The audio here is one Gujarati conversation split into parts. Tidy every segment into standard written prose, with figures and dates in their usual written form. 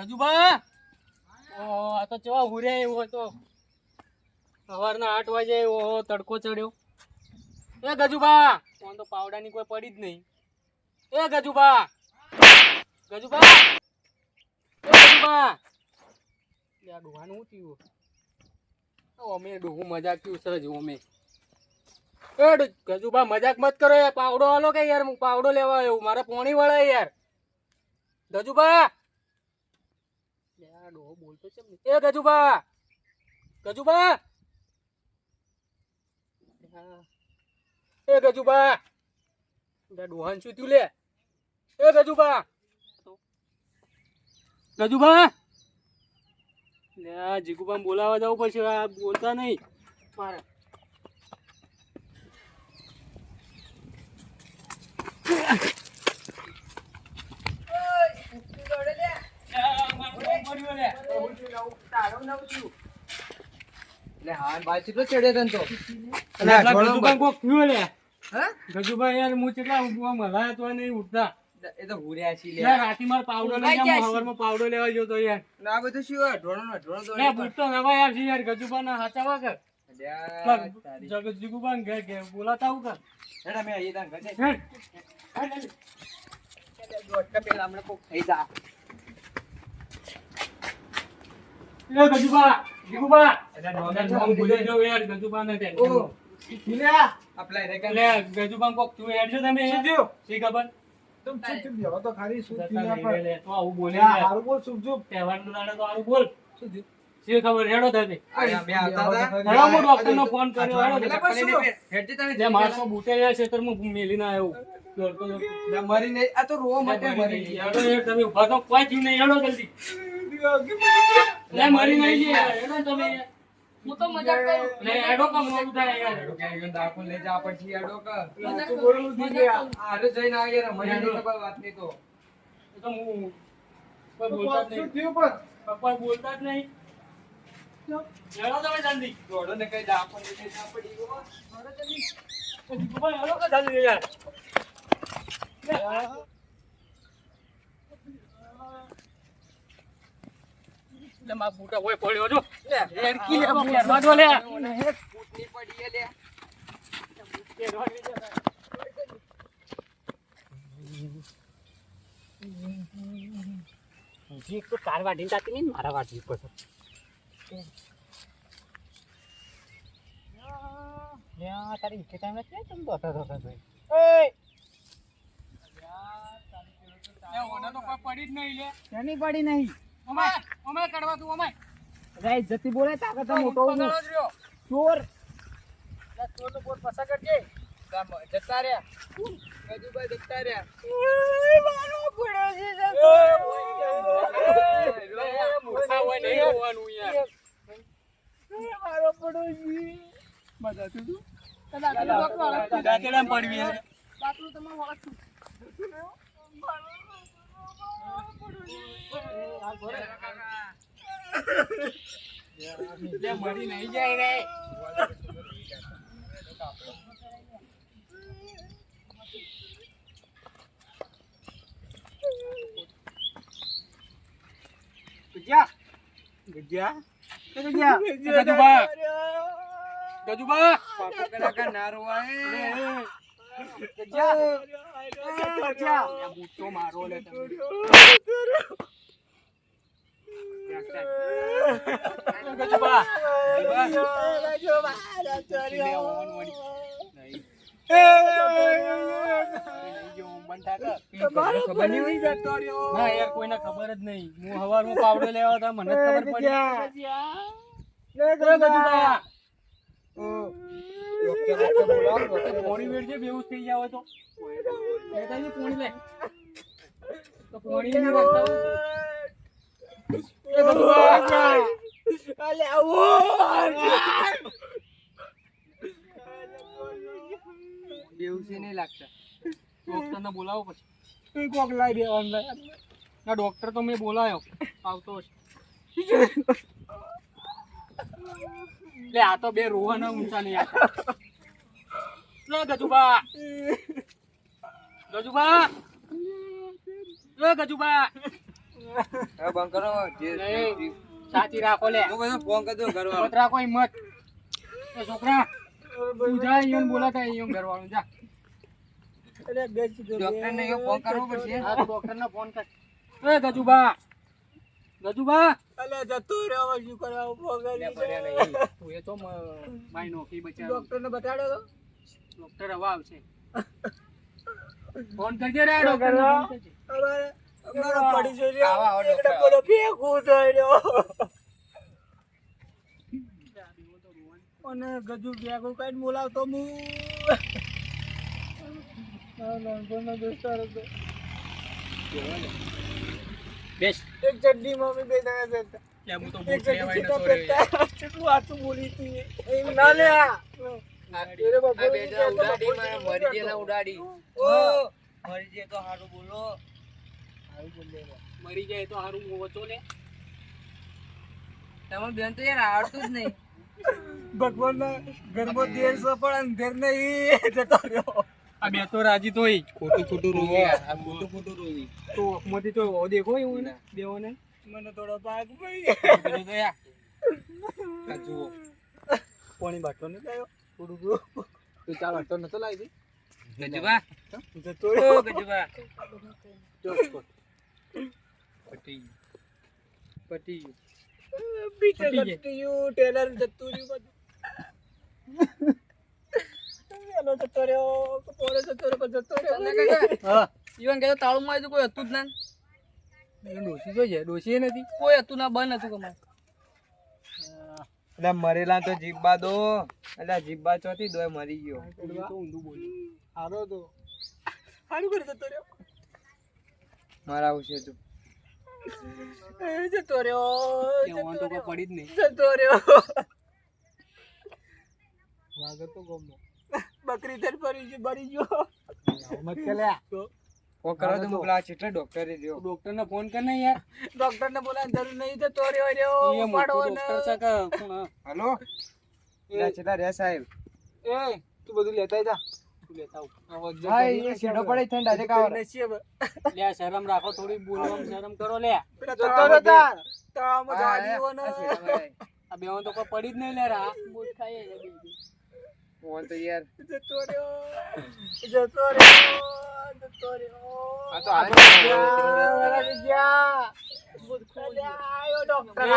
ગજુબા આ તો ચેવા હુરે એવો તો સવારના 8 વાગે એવો તડકો ચડ્યો. એ ગજુબા ફોન તો પાવડાની કોઈ પડી જ નહીં. એ ગજુબા ગજુબા એ ગજુબા યા ડોહાનું શું થયું? અમે ડોહું મજાક થયું સર જો અમે. એ ગજુબા મજાક મત કરો યાર. પાવડો હાલો કે યાર, હું પાવડો લેવા આવ્યો. મારે પોણી વળે યાર. ગજુબા યાર ડોહો બોલતો છે ને. એ ગજુબા ગજુબા એ ગજુબા ડોહાન શું થયું લે? એ ગજુબા ગજુબા લે જીગુબા બોલાવા જવું પડશે. આ બોલતા નહીં મારે. ગજુબા યાર હું કેટલા મલાયા તો નહીં ઉઠતા. એ તો ભૂર્યા છી લે. યાર રાતી માર પાવડો લઈ ગયા. હવારમાં પાવડો લેવા ગયો તો યાર. ના બધું શું હોય? ઢોળો તો લે બૂટ તો નવા યાર છે યાર. ગજુબા ના હાચાવા કર. જગત જીગુબા ને ઘે બોલાતા આવું કર. હેડા મે આઈ તાન ઘરે. હેડ દોડકા પેલા હમણે કોક થઈ જા. લે ગજુબા જીગુબા નામ ભૂલી જાવ યાર. ગજુબા ને તે ઓ ઈલ્યા આપલા રે લે ગજુબા કોક તું હેડ છો તમે શું થયું? શી ખબર? तुम चुप चुप जाओ तो खाली सूट જતા पीना નહીં पर લે. તો આવું બોલે यार યાર. हारू बोल चुप चुप તહેવારનો દાડો તો આવું બોલ. શી ખબર? હેડો તમે. આયા મે આવતા હતા. હેડો હું ડોક્ટરનો ફોન કર્યો. હેડો પેલા પર શું? હેડજે તમે જે મારસો બૂટે રહ્યા ક્ષેત્રમાં મેલીને આવ્યો. દોડતો દોડતો. ના મરી નહીં. આ તો રોવા માટે મરી ગઈ. હેડો યાર તમે ઊભા તો કોઈ જીવ નહીં. હેડો જલ્દી. લે મરી નહીં લે યાર. હેડો તમે યાર. હું તો મજાક કરું. લે હેડો કા મોડું થાય યાર. હેડો કે દાખલ લઈ જા પછી હેડો કા. तू बोलू दी गया આરે જઈને આ યાર મરી નહીં ખબર વાત નહીં તો. એ તો હું કોઈ तो બોલતા જ शूट નહીં. थी ऊपर પપ્પા બોલતા જ નહીં. હેડો તમે જલ્દી. દોડો ને કઈ દાખલ લઈ જા પડી ગયો. પપ્પા હેડો કા જલ્દી યાર. લે મારા બૂટા હોય પડ્યો જો. લે હેડકી લે બૂટ વાગો લે. ફૂટની પડી હે લે. એક તો કાર વાઢીને જાતી નહીં, મારા વાઢવી પડશે. તારી ઈચ્છા ટાઈમ નથી તમે દોતા દોતા જોઈ. ઓને તો કોઈ પડી જ નહીં લે. नहीं पड़ी नहीं ઓમાય ઓમાય કાઢવા તું ઓમાય. रे इज्जती बोले ताकत मोटो પકડો જ રહ્યો. चोर લે ચોર તો બોલ પસા કરજે. ગામ જતા રહ્યા. ગજુભાઈ જતા રહ્યા. મૂર્ખા હોય નહીં હોવાનું યાર. मारो पड़ोसी मजा तू દાંતેડામાં પડવી યાર. લે મરી નહીં જાય રે. ગજ્યા ગજ્યા ગજુબા ગજુબા પાપા કરા કા ના રોવાય. ગજ્યા બૂટો મારો લે તમે. ગજુબા ખબર નહીં હોય જતો રહ્યો. ના યાર કોઈને ખબર જ નહીં. હું હવારમાં પાવડો લેવા હતા મને જ ખબર પડી. ગજુબા પોણી વેડજે બેઉસ થઈ જાવ તો. લેતાજી પોણી લે. તો પોણી નહીં રાખતા હોય. એ ગજુબા બેઉસે નહીં લાગતા. ડોક્ટરને બોલાવો પછી. कोक लाई दे ऑनलाइन ના ડોક્ટર તો મેં બોલાયો આવતો છે. લે આ તો બે રોવાના ઊંચા નહીં આવતા. લે ગજુબા ગજુબા લે ગજુબા હવે બંધ કરો નહીં, સાચી રાખો લે. હું બધો ફોન કરી દઉં ઘરવાળો. હિંમત રાખો હિંમત. એ છોકરા તું જા અહીંયા બોલાતા અહીંયા ઘરવાળું જા. ડોક્ટરને એવું ફોન કરવો પડશે. હા તો ડોક્ટરને ફોન કર. એ ગજુબા ગજુબા અલે જતો રહ્યો હવે શું કરવા ઉભો લે કરી પડ્યા નહીં. તું એ તો મારી નોકરી બચાવ. ડોક્ટરને બતાડ્યો તો ડોક્ટર હવે આવશે. ફોન કરજે રે ડોક્ટરને ફોન કરજે. અમારો પડી જઈ આવો, આવો, રહ્યો ડોક્ટર. બોલો ભેગું થઈ રહ્યો અને ગજુ ભેગું કઈ બોલાવતો હું નાનપણનો દોસ્તાર હતો. બેસ. એક ચડ્ડીમાં અમે બે જણા જતા. લે હું તો એક બૂટ લેવાય ચડ્ડી નતો રહ્યો. કેટલું સાચું બોલી હતી એમ ના લે તેરે બાપુ આ બે જણા ઉડાડી મારે મરી ગયેલા ઉડાડી. ઓ મરી જાય તો સારું બોલો. મરી જાય તો હારું મોચો લે. તમે બેન તો યાર આવડતું જ નહીં. ભગવાનના ઘરમાં દેર છે પણ અંધેર નહીં જતો રહ્યો. આ બે તો રાજી તોય ખોટું ખોટું રોવી યાર. આ ખોટું ખોટું રોવી. તો મોટી તો દેખો એવું ને બેઓને. મને થોડો ભાગ પડી પેલું તો યાર. આ જુઓ. પાણી બાટલો ને લાયો થોડું તું ચાલ વાટતો નતો લાવી ગજુબા. જતો ઓ રહ્યો ગજુબા. પટી પટી પીછે પટી ગઈ. ગયું ટેલર જતું રહ્યું બધું એનો જતો રહ્યો પોરે જતો રહ્યો પણ જતો રહ્યો હા ઈવન કે તાળું માં તો કોઈ હતું જ ના. ડોસી તો છે ડોસી નથી. કોઈ હતું ના બંધ હતું કમાય. એટલે મરેલા તો જીબ્બા દો એટલે જીબ્બા ચોથી દોય મરી ગયો તો ઊંધું બોલ્યું. હારો તો હારું કરી જતો રહ્યો મારા આવશે તું. જતો રહ્યો કહેવાનું તો કોઈ પડી જ નહીં. જતો રહ્યો વાગર તો ગમો બકરી થઈને ભરી ગયો મત કેલ્યા ફોન કરો તો મોકલા છેટલે ડોક્ટરે રહ્યો. ડોક્ટરને ફોન કર ને યાર. ડોક્ટરને બોલાવવાની જરૂર નહીં જતો રહ્યો રહ્યો એ ઉપાડો મોટો ને. ડોક્ટર છે કે કોણ? હાલો. લે છેટા રે સાહેબ. એ તું બધું લેતા જા તું લેતા આવ. હા એ સીધો પડે થઈને ડાયરેક્ટ આવે. લે શરમ રાખો થોડી બોલવામાં શરમ કરો લે. પેલા જતો રહ્યો તાર તળાવમાં હા, જાડીઓ ને આ સીધા પડે. આ બેઓ તો કોઈ પડી જ નહીં લે રા. બોલ ખાઈએ છે બે. ફોન તો યાર. જતો રહ્યો આ તો હાલ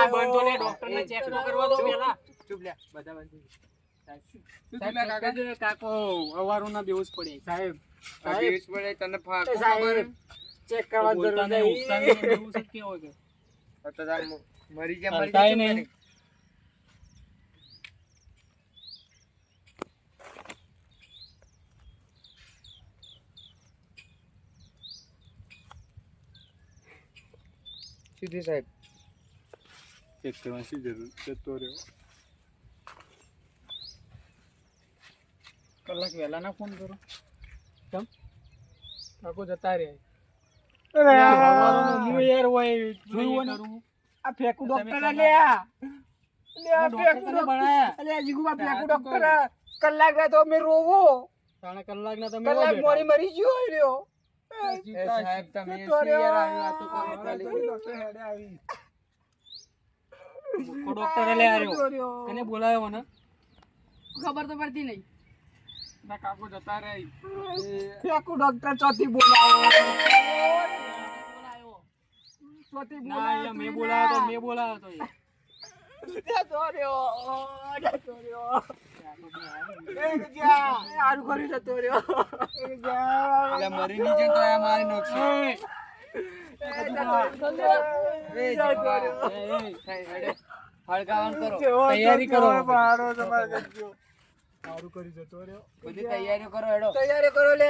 એ બંધો લે ડોક્ટરને ચેક તો કરવા દો પહેલા. ચૂપ લે. બધા બંધ. સાહેબ કાકો અવારું ના બેઉસ પડે સાહેબ. આ બેસ પડે તને ફાકો ખબર. સાહેબ ચેક કરવા જરૂર બોલતા નહીં, ઉઠતા નહીં નહીં, બેઉસ જ કેવો કે. તો તાર મરી ગયા હલતાય નહીં. સીધી સાહેબ. ચેક કરવાની શી જરૂર? જતો રહ્યો. કલાક વહેલા ના ફોન કરો. કેમ? કાકો જતા રહે. હું યાર હોય જોયું ને. આ ફેકુ તમે ડોક્ટર કલાક- લે આ ડોક્ટર ફેકુ તમે બનાયા. અલે જીગુબા ફેકુ ડોક્ટર કલાક રાતો અમે રોવો ત્રણ કલાકના તમે કલાક બેઠા. મોડી મરી ગયો રહ્યો એ સાહેબ તમે જતો શું યાર રહ્યો. આવી વાતો કરો ખાલી. ડોક્ટર હેડે આવી મૂર્ખો ડોક્ટર લે આવ્યો. જતો રહ્યો. એને બોલાયો મને. ખબર તો પડતી નહીં. ના કાકો જતા રહે. ફેકુ ડોક્ટર ચોથી બોલાવો ચોથી ના અહીંયા મેં બોલાયો તો મેં બોલાયો તો યાર. જતો રહ્યો જતો રહ્યો એક જા હારું કર્યું જતો રહ્યો એક જા એટલે મરી નહીં જાય તો આ મારી નાખશે. એ જીવા. હળગાવાનું કરો. તૈયારી કરો. સારું કરી જતો રહ્યો બધી તૈયારીઓ કરો હેડો. તૈયારી કરો લે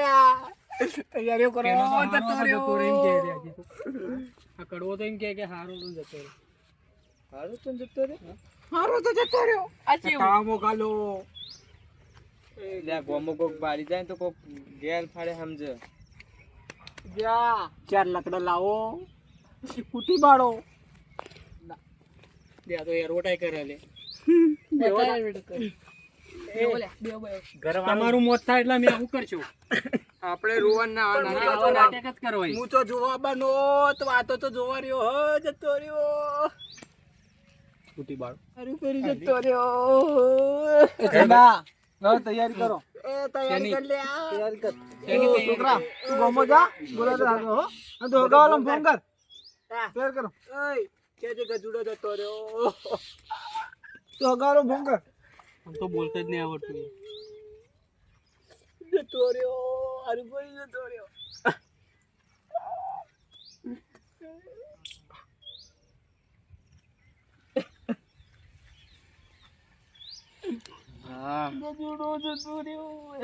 તૈયારીઓ કરો પેલો તો હારો જતો હતો, રહ્યો જતો રહ્યો એમ કહે છે હજી તો. આ કડવો તો એમ કહે કે હારો તો જતો રહ્યો. હારું તો જતો રહ્યો હારું તો જતો રહ્યો કામો ગાલો લે ગોમો કોક બાળી જાય ને તો કોક ઘેર ફાડે સમજે. જા ચાર લાકડા લાવો કુટી બાળો બે આ તો એડવર્ટાઈ કરે લે. તમારું મોત થાય એટલે મેં શું કરશું? આપણે રોવાનું ના ના, આવા નાટક જ કરો હોય. હું તો જોવા બનો તો વાતો તો જોવા રહ્યો હો જતો રહ્યો છૂટી બાળ. અરે ફેરી જતો રહ્યો તૈયારી કરો એ તૈયારી કરી લે તૈયારી કર છોકરા તું ગમો જા બોલા તો આગળ હો અને તો ગાવાલો ફોન કર તૈયાર કરો ઓય કે જે ગજુડો જતો રહ્યો તો ગાવાલો ફોન કર આમ તો બોલતા જ નહીં આવડતું એ. જતો રહ્યો અરે ફેરી જતો રહ્યો હા ગજુડો જતો રહ્યો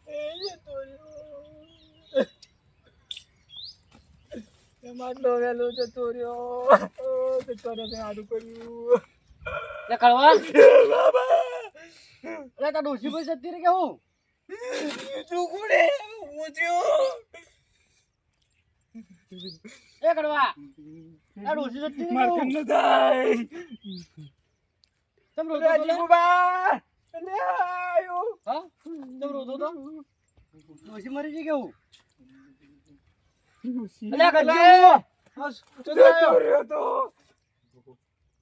એ જતો રહ્યો એમાં તો વેલો જતો રહ્યો ઓ જતો રહ્યો આડું કર્યું લે કળવા બાબા લે તા ડોસી ભાઈ જતી રે કે હું ચૂકુડે મૂચ્યો એ કળવા આ ડોસી જતી રે કે માર હું કન થાય તમ રોતો તો લે રાજુબા લે આયો હા તમ રોતો તો ડોસી મરી ગઈ કે હું લે ગજુ જતો રહ્યો તો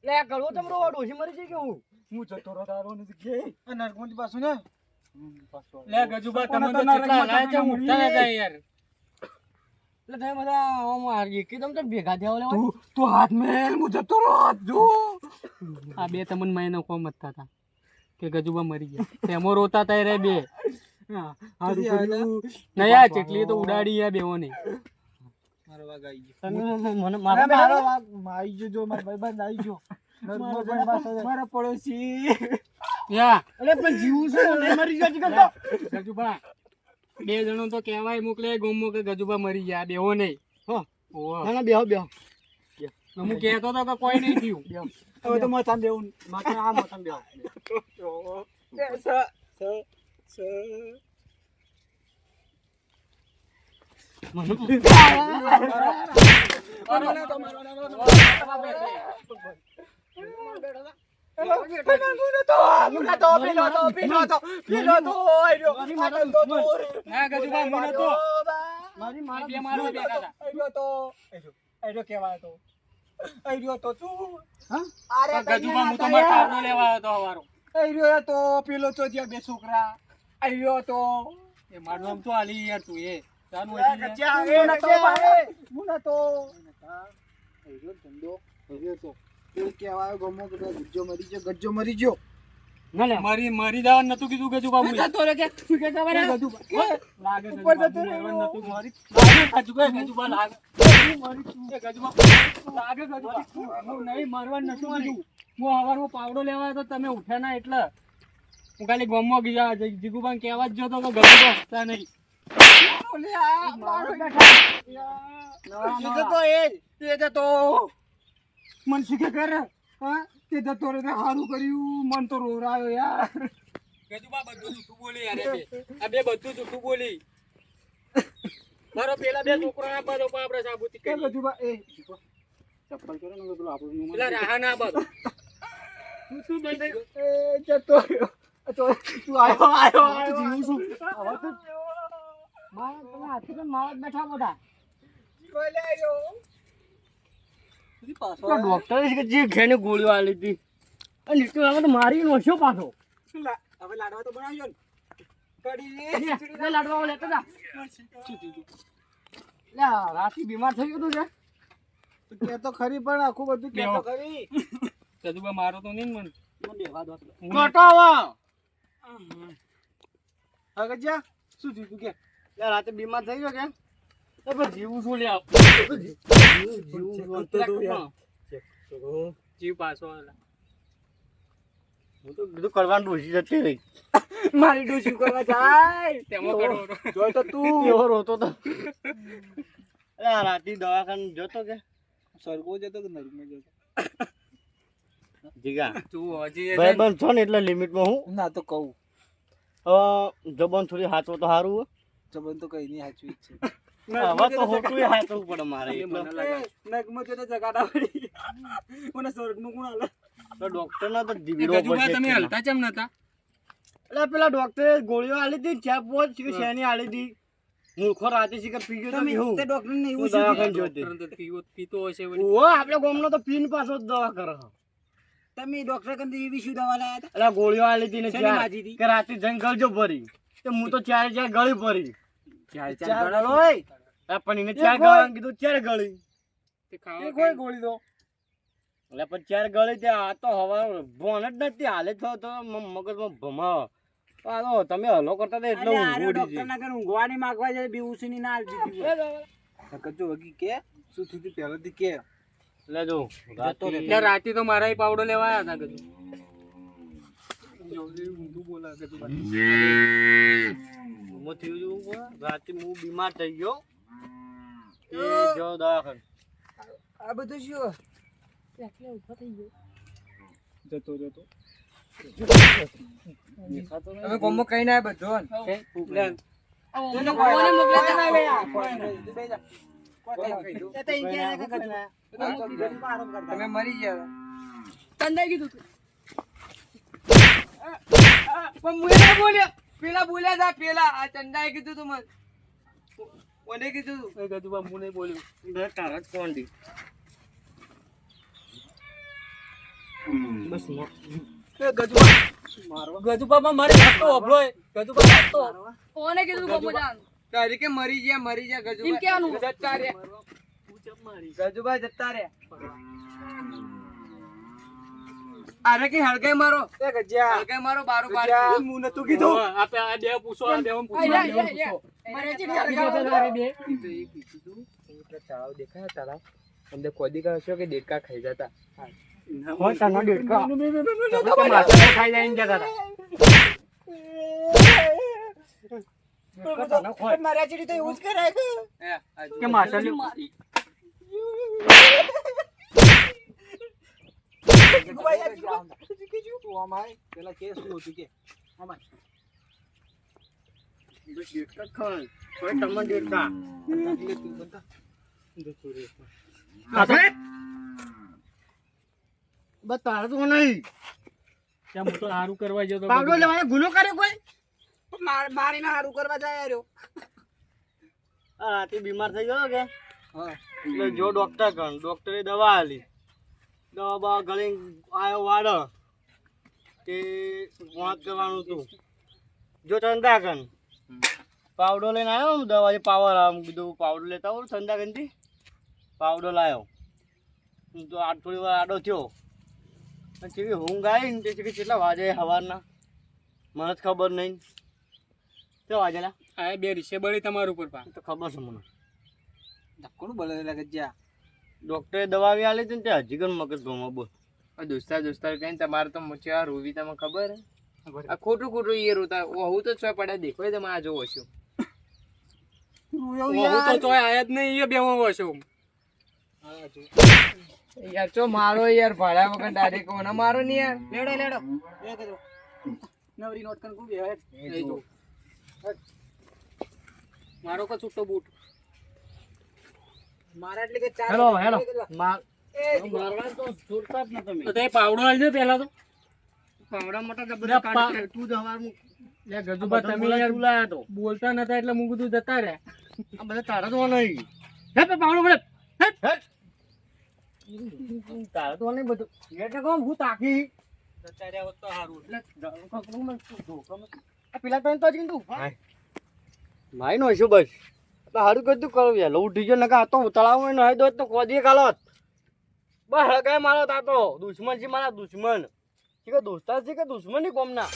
લે કળવો તમ રો ડોસી મરી ગઈ કે હું હું જતો રહ્યો તારો નથી કે નરકોની પાછું ને લે ગજુબા તમે તો કેટલા લાય છે મોટા હતા યાર લે તમે બધા આમ આરી કે તમ તો ભેગા થયા ઓલે તું હાથ મેલ હું જતો રહ્યો જો આ બે તમને મહિનો કોમ હતા તા કે ગજુબા મરી ગયા તેમો રોતા તા રે બે હારું કર્યું ના યાર ચેટલી તો ઉડાડી યાર બેવો ને મારો વાગ આવી ગયો તમે મને મારો મારો વાગ આવી ગયો જો મારો ભાઈબંધ આવી ગયો મારા પડોશી યા અરે પણ જીવું છે ને મરી ગયો છે ગજુબા બે જણો તો કહેવાય મોકલે ગોમો કે ગજુબા મરી ગયા બેવો નહીં હો ના ના બેહો બેહો હું કહેતો તો કે કોઈ નહીં થયું હવે તો મથામ દેવું માથે આ મોતમ બેહો ના ગજુબા મને તો મારી મારા બે મારવા બેઠા હતા ગજુબા હું તો માર પાવડો લેવા આવ્યો તો હવારો પેલો તો જ્યાં બે છોકરા આવ્યો તો એ મારું નામ તો આલી યાર તું એ તાનું ગજ્જો મરી ગયો ના લે મરી મરી જવાનું નતું કીધું ગજુબા હું જતો રે કે તું કે ખબર હે? લાગે ઉપર જતો ગજુબા રહ્યો. મરવાનું નતું મારી લાગે ગજુબા લાગે ગજુબા લાગે ગજુબા હું નહીં મરવાનું નતું કીધું હું હવારમાં પાવડો લેવા આવ્યો તો તમે ઉઠ્યા ના એટલે હું ખાલી ગમમાં ગયા જીગુબાને કહેવા જ જતો કે ગજુબા હસતા નહીં ઓલે આ મારો બેઠા મન શીખે કરે હા તે જતો રે સારું કર્યું મન તો રોરાયો યાર ગજુબા બધું જૂઠું બોલી યાર આ બે બધું જૂઠું બોલી મારો પેલા બે છોકરા બધો આપણે સાબુતી કે કરી ગજુબા એ ચપ્પલ કરે ને પેલો આપણું પેલા રાહા ના બધો તું બંધ એ જતો રહ્યો તો તું આયો જીવું છું હવે તો મારા તમે હાથી પણ મારા જ બેઠા બધા બોલે આયો ડોક્ટર કે જે ઘેને ગોળીઓ આલી હતી અને નીચે આવે તો મારી નોશો પાછો હવે લાડવા તો બનાવ્યો ને કડી લે લાડવા લેતો જા લે રાતી બીમાર થઈ ગયો તું છે કે તો ખરી પણ આખું બધું કે તો ખરી કદુબા મારો તો નહીં મન બેવા દો કટાવા હવે જા શું થયું તું કે લે રાતે બીમાર થઈ ગયો કે તો પછી જીવું છું લે જીવ પાછો આલા હું તો બધું કરવાનું ડોસી જતી રહી મારી ડોસી કરવા જાય તેમાં કરો જો તો તું એવો રોતો તો અરે રાતી દવાખાને જતો કે સરગો જતો કે નરમે જતો જીગા તું હજી ભાઈબંધ છો ને એટલે લિમિટમાં હું ના તો કહું જબાન થોડી હાચવો તો સારું હોય જબન તો કઈ નહીં હાચવી છે હવે તો હોટું હાચવું પડે મારે નગમાં તો જગાડા પડી મને સ્વર્ગ નું ગુણ આલે તો ડોક્ટર ના તો દીવીડો પડશે તમે હલતા કેમ નતા એટલે પેલા ડોક્ટરે ગોળીઓ આલી હતી ને 4-5 કે શેની આલી હતી મૂર્ખો રાતે શિખર પી ગયો તો હું તે ડોક્ટર ને એવું દવાખાને જોતે પીતો હશે વળી. ઓ આપણે ગામનો તો પીન પાછો જ દવા કરે તમે ડોક્ટર કંદી એવી શું દવા લાયા હતા એટલે ગોળીઓ આલી હતી ને કે રાતે જઈને ગળજો ભરી તે હું તો 4 ગળી ભરી 4 ગળ હોય પણ એને 4 ગળા કીધું 4 ગળી તે ખાવા કોઈ ગોળી દો એટલે પણ 4 ગળી તે આ તો હવા ભોન જ નથી હાલે તો મગજમાં ભમાવ આ તો તમે હલો કરતા હતા એટલે ઊંઘ ઉડી ગઈ ઊંઘવાની માંગવા જાય બેઉસીની ના આલી દીધી કજો વગી કે શું થયું પહેલાથી કે એટલે જો એટલે રાતે તો મારા પાવડો લેવા આવ્યા હતા ગજુ. ઊંધું બોલા ગજુ. હું થયું છું રાતે હું બીમાર થઈ ગયો એ જો દવાખાને આ બધું શું જતો હવે કોમો કઈ ના બધો તમે મરી ગયા ચંદાઈ કીધું પેલા બોલ્યા હતા પેલા આ ચંદાએ કીધું તું મને કોને કીધું તું ગજુબા હું નહીં બોલ્યું તારા જ કોણ દી બસ ગજુબા મારે હાથો ઓભળો ગજુબા હાથો કોને કીધું ગોમો જાન તારી કે મરી ગયા ગજુબા એમ કેવાનું જતા રહ્યા ગજુબા જતા રહ્યા અરે કે હળગાઈ મારો એ ગજ્યા હળગાઈ મારો બારો બાર હું નતું કીધું આપે આ બે પૂછો આ બે પૂછો મારે ચી બે તળાવ દેખાય તળાવ અંદર કોદી કહો છો કે દેડકા ખાઈ જતા કોણ તનો દેડકા ખાઈ જાય જતા મારા ચીડી તો એવું જ કરાય કે માછલી મારી પેલા કેસ શું હતું કે તારે તો નહીં ત્યાં હું તો સારું કરવા જતો પાવડો લેવાને ગુનો કર્યો કોઈ મારીને સારું કરવા જાય રહ્યો હા તે બીમાર થઈ ગયો કે હા એટલે જો ડોક્ટર કણ ડોક્ટરે દવા આલી દવા બવા ગળી આવ્યો વાડો તે વાત કરવાનું હતું જો ચંદા કણ પાવડો લઈને આવ્યો દવા પાવર આમ કીધું પાવડો લેતા આવો ચંદા કણથી પાવડો લાવ્યો તો આ થોડી વાર આડો થયો પછી ઊંઘ આવી ને તે કેટલા વાગે સવારના મને જ ખબર નહીં કેવા વાગેલા આ બે રીસે બળી તમારું ઉપર પા તો ખબર છે મને કોણ બોલે લાગે જ્યાં ડોક્ટરે દવા આવી આલી હતી ને તે હજી પણ મગજ ભમા બોલ દોસ્તાર કઈ તમારે તો મુચા રોવી તમને ખબર હે આ ખોટું એ રોતા હું તો છો પડ્યા દેખો તમે આ જોવો છો હું તો તોય આયા જ નહીં એ બે હું હશો યાર ચો મારો યાર ભાડા વગર ડાયરેક્ટ કોને મારો ને યાર લેડો નવરી નોટ કન કુ બે મારો કો છૂટો બૂટ મારા એટલે કે ચાર હેલો મારવા તો છોડતા જ ન તમે તો તે પાવડો આલજો પહેલા તો પાવડા મોટા બધા કાઢી તું દવા લે ગજુબા તમે યાર લાયા તો બોલતા નતા એટલે હું કીધું જતા રહ્યા આ બધા તારા તો નહીં હે પે પાવડો મળે હે તારા તો નહીં બધું એટલે કોમ હું તાકી જતા રહ્યા હોત તો સારું આ પેલા તો જ કીધું માઈ નો શું બસ તો સારું કીધું કરો યાર ઉઠી ગયો નકા તો તળાવ માં નહાઈ દો તો કોદીએ કાલોત બસ હળગાય મારો તાતો દુશ્મન છે મારા દુશ્મન કે દોસ્તાર છે કે દુશ્મન ની કોમના